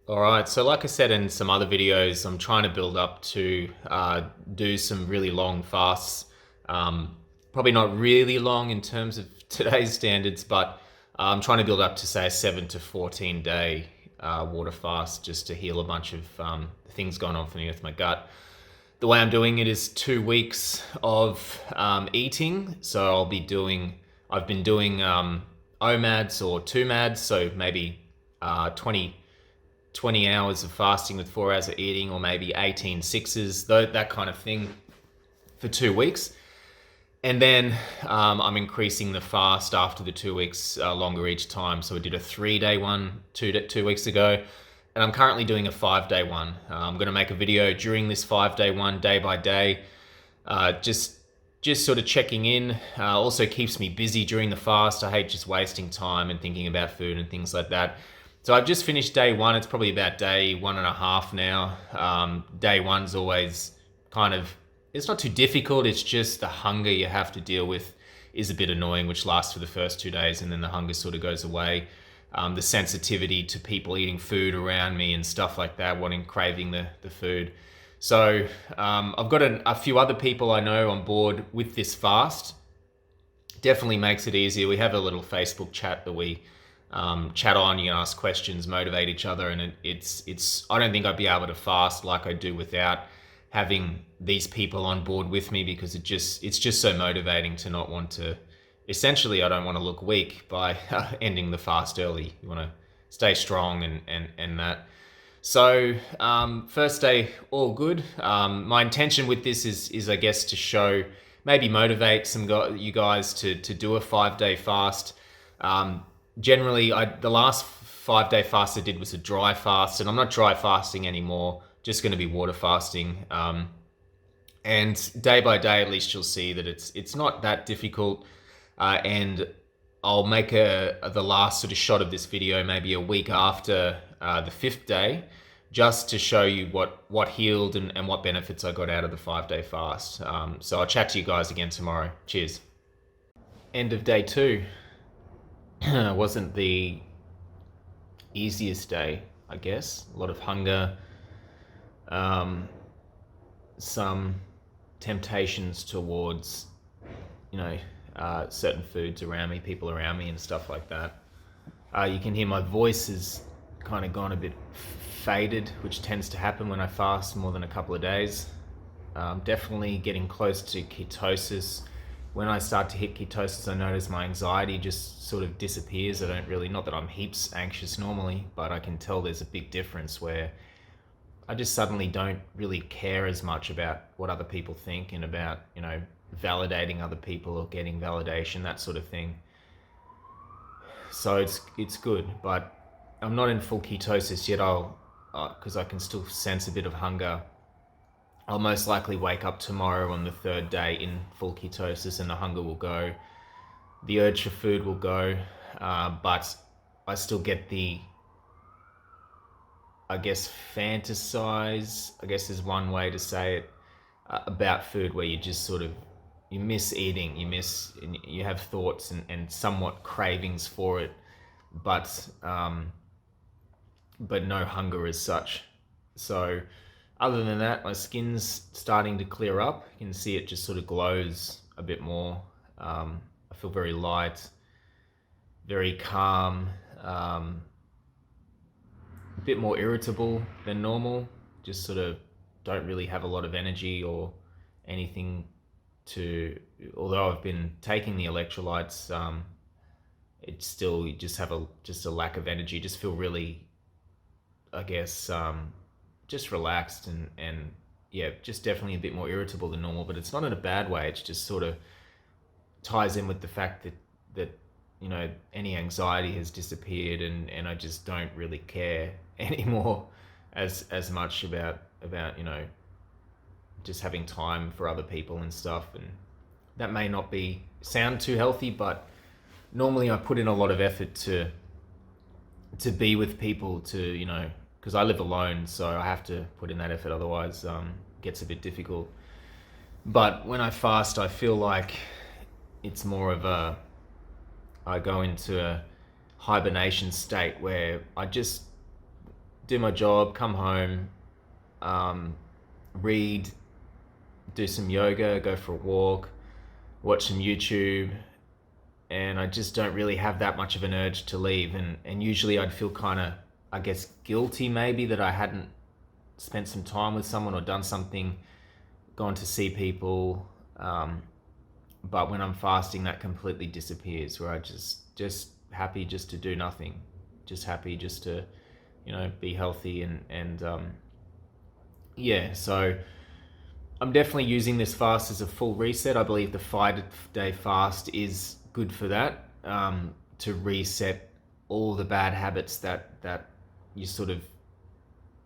All right, so like I said in some other videos, I'm trying to build up to do some really long fasts. Probably not really long in terms of today's standards, but I'm trying to build up to say a 7 to 14 day water fast just to heal a bunch of things going on for me with my gut. The way I'm doing it is 2 weeks of eating. So I've been doing OMADs or 2MADs, so maybe 20 hours of fasting with 4 hours of eating, or maybe 18 sixes, that kind of thing for 2 weeks. And then I'm increasing the fast after the 2 weeks longer each time. So I did a 3 day one 2 weeks ago, and I'm currently doing a 5 day one. I'm going to make a video during this 5 day one, day by day, just sort of checking in. Also keeps me busy during the fast. I hate just wasting time and thinking about food and things like that. So I've just finished day one. It's probably about day 1.5 now. Day one's always kind of, it's not too difficult. It's just the hunger you have to deal with is a bit annoying, which lasts for the first 2 days, and then the hunger sort of goes away. The sensitivity to people eating food around me and stuff like that, craving the food. So I've got a few other people I know on board with this fast. Definitely makes it easier. We have a little Facebook chat that we chat on. You can ask questions, motivate each other, and it's. I don't think I'd be able to fast like I do without having these people on board with me, because it's just so motivating to not want to. Essentially, I don't want to look weak by ending the fast early. You want to stay strong and that. So first day, all good. My intention with this is I guess to show, maybe motivate you guys to do a 5 day fast. Generally, the last 5 day fast I did was a dry fast, and I'm not dry fasting anymore. Just going to be water fasting. And day by day, at least you'll see that it's not that difficult. And I'll make the last sort of shot of this video maybe a week after the 5th day, just to show you what healed and what benefits I got out of the 5 day fast. So I'll chat to you guys again tomorrow. Cheers. End of day 2. Wasn't the easiest day, I guess. A lot of hunger, some temptations towards, certain foods around me, people around me, and stuff like that. You can hear my voice is kind of gone a bit faded, which tends to happen when I fast more than a couple of days. Definitely getting close to ketosis. When I start to hit ketosis, I notice my anxiety just sort of disappears. I don't really, not that I'm heaps anxious normally, but I can tell there's a big difference where I just suddenly don't really care as much about what other people think and about, validating other people or getting validation, that sort of thing. So it's good, but I'm not in full ketosis yet. Because I can still sense a bit of hunger. I'll most likely wake up tomorrow on the 3rd day in full ketosis, and the hunger will go. The urge for food will go, but I still get the, I guess, fantasize, I guess is one way to say it, about food, where you just sort of, you miss eating, you have thoughts and somewhat cravings for it, but no hunger as such. So other than that, my skin's starting to clear up. You can see it just sort of glows a bit more. I feel very light, very calm, a bit more irritable than normal. Just sort of don't really have a lot of energy or anything to, although I've been taking the electrolytes, it's still, you just have a lack of energy. Just feel really, I guess, just relaxed and yeah, just definitely a bit more irritable than normal, but it's not in a bad way. It's just sort of ties in with the fact that any anxiety has disappeared, and I just don't really care anymore as much about just having time for other people and stuff. And that may not sound too healthy, but normally I put in a lot of effort to be with people, to because I live alone, so I have to put in that effort, otherwise it gets a bit difficult. But when I fast, I feel like it's more of I go into a hibernation state where I just do my job, come home, um, read, do some yoga, go for a walk, watch some YouTube, and I just don't really have that much of an urge to leave. And usually I'd feel kind of, I guess, guilty maybe that I hadn't spent some time with someone or done something, gone to see people. But when I'm fasting, that completely disappears. Where I just happy just to do nothing, just happy just to, be healthy and yeah. So I'm definitely using this fast as a full reset. I believe the 5-day fast is good for that, to reset all the bad habits that you sort of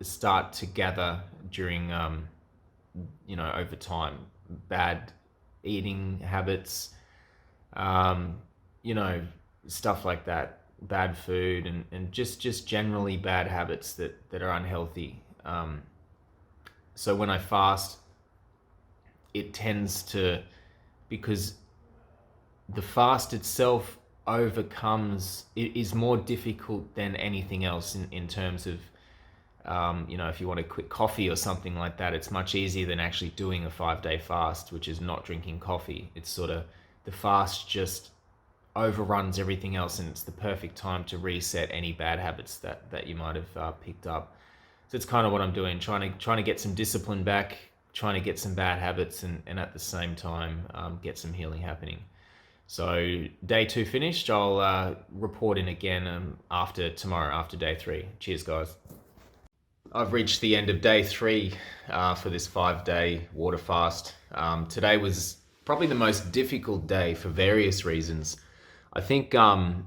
start to gather during, over time. Bad eating habits, um, you know, stuff like that. Bad food and just generally bad habits that are unhealthy. So when I fast, it tends to, because the fast itself overcomes, it is more difficult than anything else in terms of, if you want to quit coffee or something like that, it's much easier than actually doing a 5-day fast, which is not drinking coffee. It's sort of, the fast just overruns everything else, and it's the perfect time to reset any bad habits that you might have picked up. So it's kind of what I'm doing, trying to get some discipline back, trying to get some bad habits, and at the same time get some healing happening. So day 2 finished. I'll report in again tomorrow after day 3. Cheers, guys. I've reached the end of day 3 for this 5-day water fast. Today was probably the most difficult day for various reasons. I think the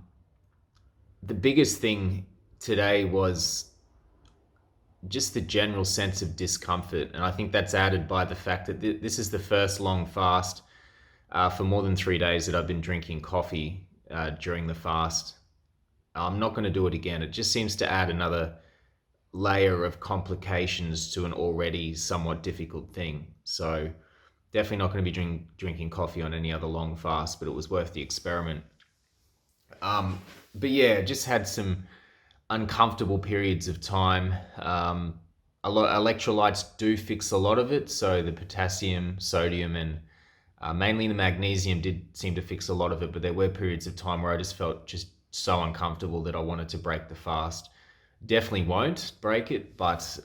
biggest thing today was just the general sense of discomfort. And I think that's added by the fact that this is the first long fast for more than 3 days that I've been drinking coffee during the fast. I'm not going to do it again. It just seems to add another layer of complications to an already somewhat difficult thing. So definitely not going to be drinking coffee on any other long fast, but it was worth the experiment. But yeah, just had some uncomfortable periods of time. A lot electrolytes do fix a lot of it. So the potassium, sodium, and mainly the magnesium did seem to fix a lot of it. But there were periods of time where I just felt just so uncomfortable that I wanted to break the fast. Definitely won't break it, but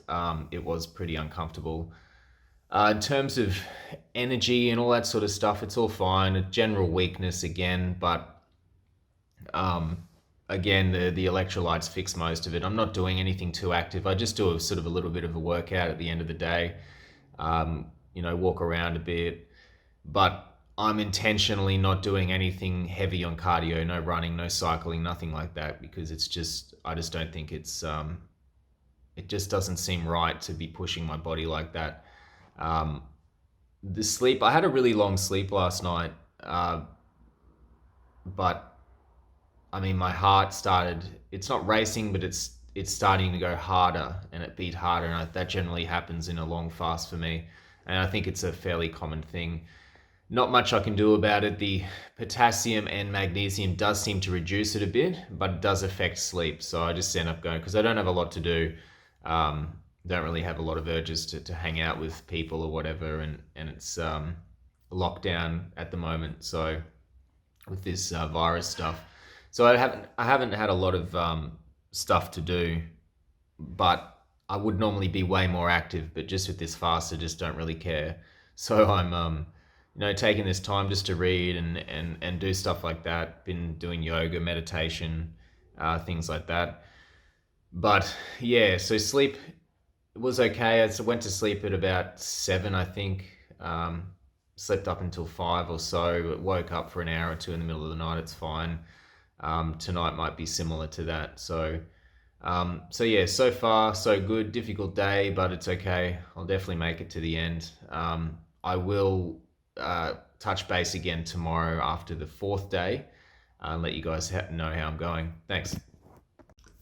it was pretty uncomfortable. In terms of energy and all that sort of stuff, it's all fine. A general weakness again, but again, the electrolytes fix most of it. I'm not doing anything too active. I just do a sort of a little bit of a workout at the end of the day, walk around a bit. But I'm intentionally not doing anything heavy on cardio, no running, no cycling, nothing like that, because I just don't think it just doesn't seem right to be pushing my body like that. The sleep, I had a really long sleep last night, but I mean, my heart it's not racing, but it's starting to go harder, and it beat harder. And that generally happens in a long fast for me. And I think it's a fairly common thing. Not much I can do about it. The potassium and magnesium does seem to reduce it a bit, but it does affect sleep. So I just end up going, because I don't have a lot to do. Don't really have a lot of urges to hang out with people or whatever. And it's lockdown at the moment. So with this virus stuff. So I haven't had a lot of stuff to do, but I would normally be way more active. But just with this fast, I just don't really care. So I'm taking this time just to read and do stuff like that. Been doing yoga, meditation, things like that. But yeah, so sleep was okay. I went to sleep at about 7, I think. Slept up until 5 or so. Woke up for an hour or two in the middle of the night. It's fine. Tonight might be similar to that. So yeah, so far so good. Difficult day, but it's okay. I'll definitely make it to the end. I will touch base again tomorrow after the 4th day and let you guys know how I'm going. Thanks.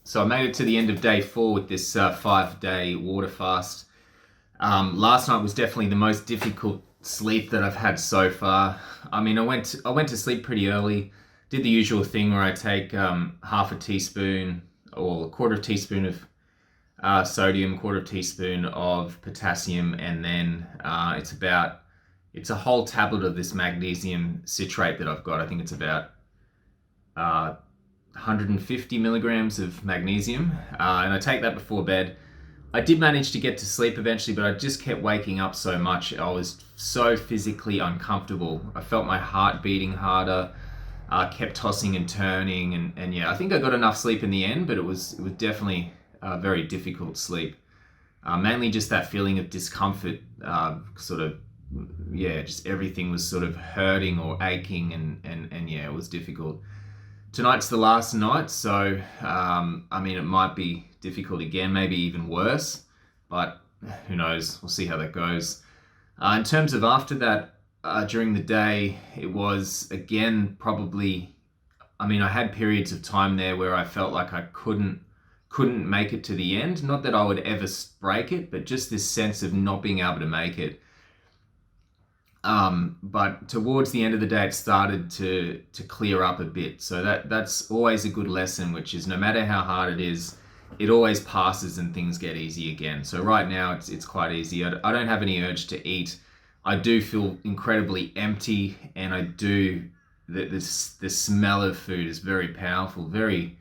So I made it to the end of day 4 with this 5-day water fast. Last night was definitely the most difficult sleep that I've had so far. I mean, I went to sleep pretty early. Did the usual thing where I take half a teaspoon or a quarter of a teaspoon of sodium, quarter teaspoon of potassium, and then it's a whole tablet of this magnesium citrate that I've got. I think it's about 150 milligrams of magnesium, and I take that before bed. I did manage to get to sleep eventually, but I just kept waking up so much. I was so physically uncomfortable. I felt my heart beating harder, kept tossing and turning, and yeah, I think I got enough sleep in the end, but it was definitely a very difficult sleep. Mainly just that feeling of discomfort, just everything was sort of hurting or aching, and yeah, it was difficult. Tonight's the last night, so it might be difficult again, maybe even worse, but who knows? We'll see how that goes. In terms of after that, during the day, it was again probably. I had periods of time there where I felt like I couldn't make it to the end. Not that I would ever break it, but just this sense of not being able to make it. But towards the end of the day, it started to clear up a bit. So that's always a good lesson, which is no matter how hard it is, it always passes and things get easy again. So right now it's quite easy. I don't have any urge to eat. I do feel incredibly empty, and the smell of food is very powerful, very,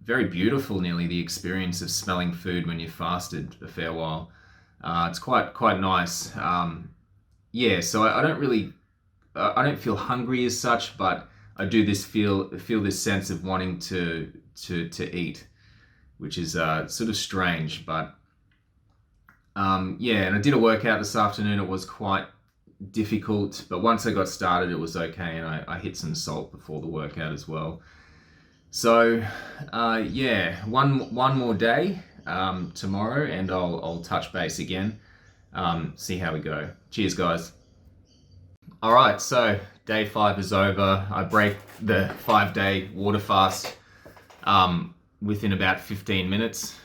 very beautiful, nearly, the experience of smelling food when you fasted a fair while. It's quite nice. So I don't feel hungry as such, but I do feel this sense of wanting to eat, which is sort of strange. But and I did a workout this afternoon. It was quite difficult, but once I got started, it was okay, and I hit some salt before the workout as well. So one more day tomorrow, and I'll touch base again. See how we go. Cheers, guys. All right, so day 5 is over. I break the 5-day water fast within about 15 minutes.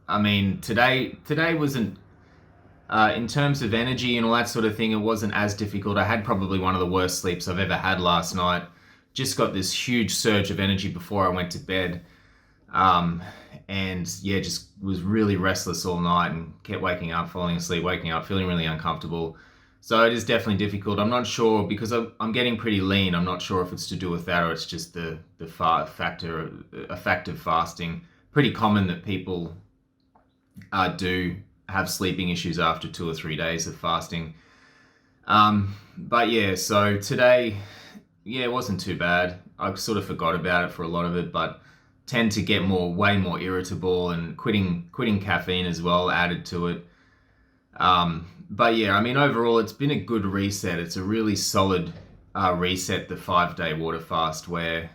Today wasn't, in terms of energy and all that sort of thing, it wasn't as difficult. I had probably one of the worst sleeps I've ever had last night. Just got this huge surge of energy before I went to bed. Just was really restless all night and kept waking up, falling asleep, waking up, feeling really uncomfortable. So it is definitely difficult. I'm not sure, because I'm getting pretty lean. I'm not sure if it's to do with that or it's just the effect of fasting. Pretty common that people do have sleeping issues after 2 or 3 days of fasting. So today, it wasn't too bad. I sort of forgot about it for a lot of it, but tend to get way more irritable, and quitting caffeine as well added to it. Overall, it's been a good reset. It's a really solid reset, the 5-day water fast, where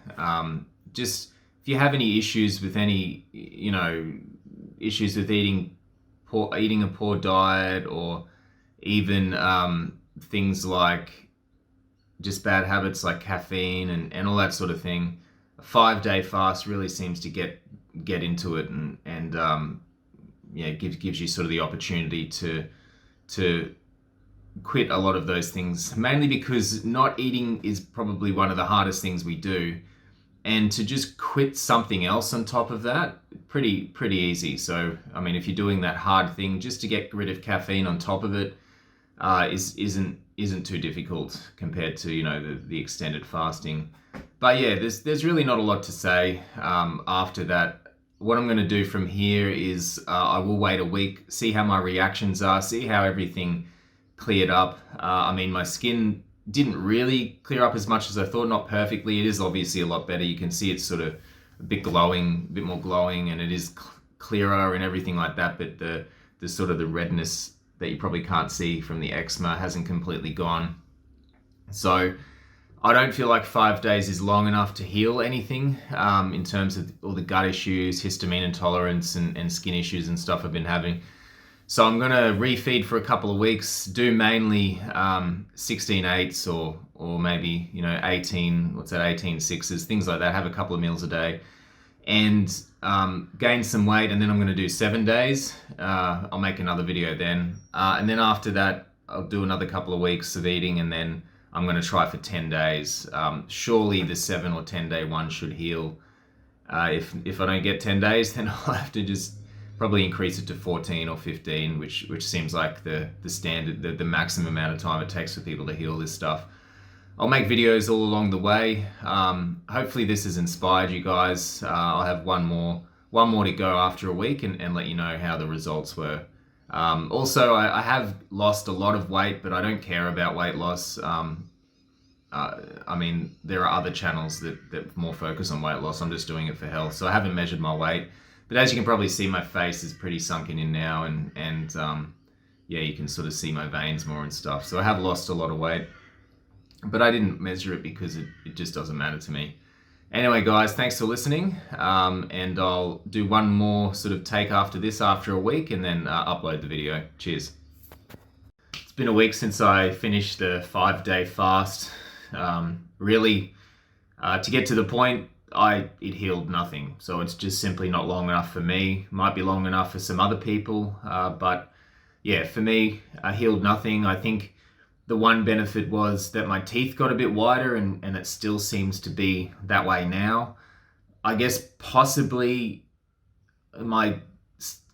just if you have any issues with eating a poor diet, or even things like just bad habits like caffeine and all that sort of thing, a 5-day fast really seems to get into it, and gives you sort of the opportunity to quit a lot of those things, mainly because not eating is probably one of the hardest things we do, and to just quit something else on top of that, pretty easy. So if you're doing that hard thing, just to get rid of caffeine on top of it isn't too difficult compared to the extended fasting. But there's really not a lot to say after that. What I'm going to do from here is I will wait a week, see how my reactions are, see how everything cleared up. My skin didn't really clear up as much as I thought, not perfectly. It is obviously a lot better. You can see it's sort of a bit more glowing, and it is clearer and everything like that. But the sort of the redness that you probably can't see from the eczema hasn't completely gone. So I don't feel like 5 days is long enough to heal anything in terms of all the gut issues, histamine intolerance, and skin issues and stuff I've been having. So I'm going to refeed for a couple of weeks, do mainly 16/8 or maybe 18 sixes, things like that, have a couple of meals a day, and gain some weight, and then I'm going to do 7 days. I'll make another video then. And then after that, I'll do another couple of weeks of eating, and then I'm going to try for 10 days. Surely the 7 or 10 day one should heal. If I don't get 10 days, then I'll have to just probably increase it to 14 or 15, which seems like the standard, the maximum amount of time it takes for people to heal this stuff. I'll make videos all along the way. Hopefully this has inspired you guys. I'll have one more to go after a week and let you know how the results were. Also, I have lost a lot of weight, but I don't care about weight loss. I mean, there are other channels that more focus on weight loss. I'm just doing it for health. So I haven't measured my weight. But as you can probably see, my face is pretty sunken in now. And yeah, you can sort of see my veins more and stuff. So I have lost a lot of weight. But I didn't measure it because it just doesn't matter to me. Anyway, guys, thanks for listening. And I'll do one more sort of take after this after a week and then upload the video. Cheers. It's been a week since I finished the 5-day fast. Really, to get to the point, it healed nothing. So it's just simply not long enough for me. Might be long enough for some other people. But yeah, for me, I healed nothing. I think the one benefit was that my teeth got a bit wider and it still seems to be that way now. I guess possibly my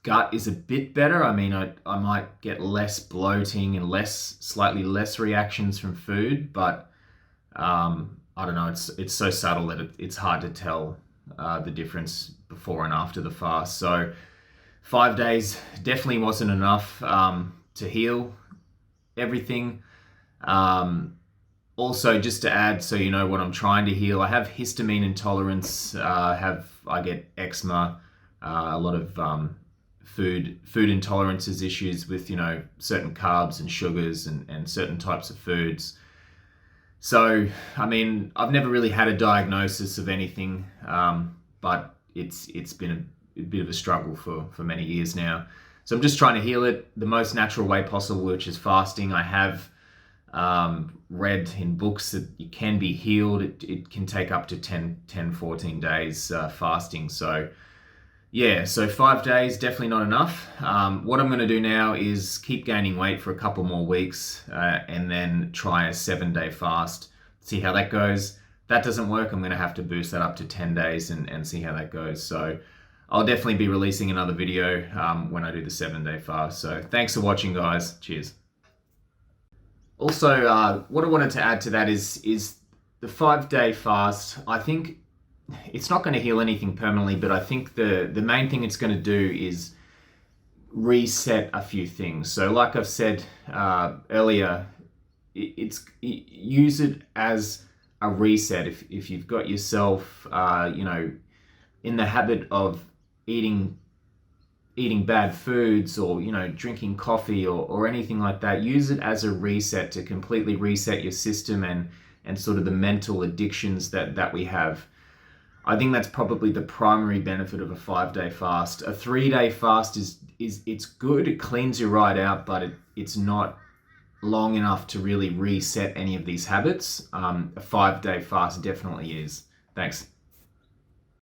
gut is a bit better. I mean, I might get less bloating and slightly less reactions from food, but I don't know. It's so subtle that it's hard to tell the difference before and after the fast. So 5 days definitely wasn't enough to heal everything. Also, just to add, so you know what I'm trying to heal, I have histamine intolerance. I get eczema, a lot of food intolerances issues with certain carbs and sugars and certain types of foods. So, I mean, I've never really had a diagnosis of anything, but it's been a bit of a struggle for many years now. So I'm just trying to heal it the most natural way possible, which is fasting. I have read in books that it can be healed. It can take up to 14 days fasting. So yeah, so 5 days, definitely not enough. What I'm going to do now is keep gaining weight for a couple more weeks and then try a 7-day fast, see how that goes. If that doesn't work, I'm going to have to boost that up to 10 days and see how that goes. So I'll definitely be releasing another video when I do the 7-day fast. So thanks for watching, guys. Cheers. Also, what I wanted to add to that is the 5-day fast. I think it's not going to heal anything permanently, but I think the main thing it's going to do is reset a few things. So like I've said earlier, use it as a reset. If you've got yourself, in the habit of eating bad foods or drinking coffee or anything like that, use it as a reset to completely reset your system and sort of the mental addictions that we have. I think that's probably the primary benefit of a 5-day fast. A 3-day fast it's good, it cleans you right out, but it's not long enough to really reset any of these habits. A 5-day fast definitely is. Thanks.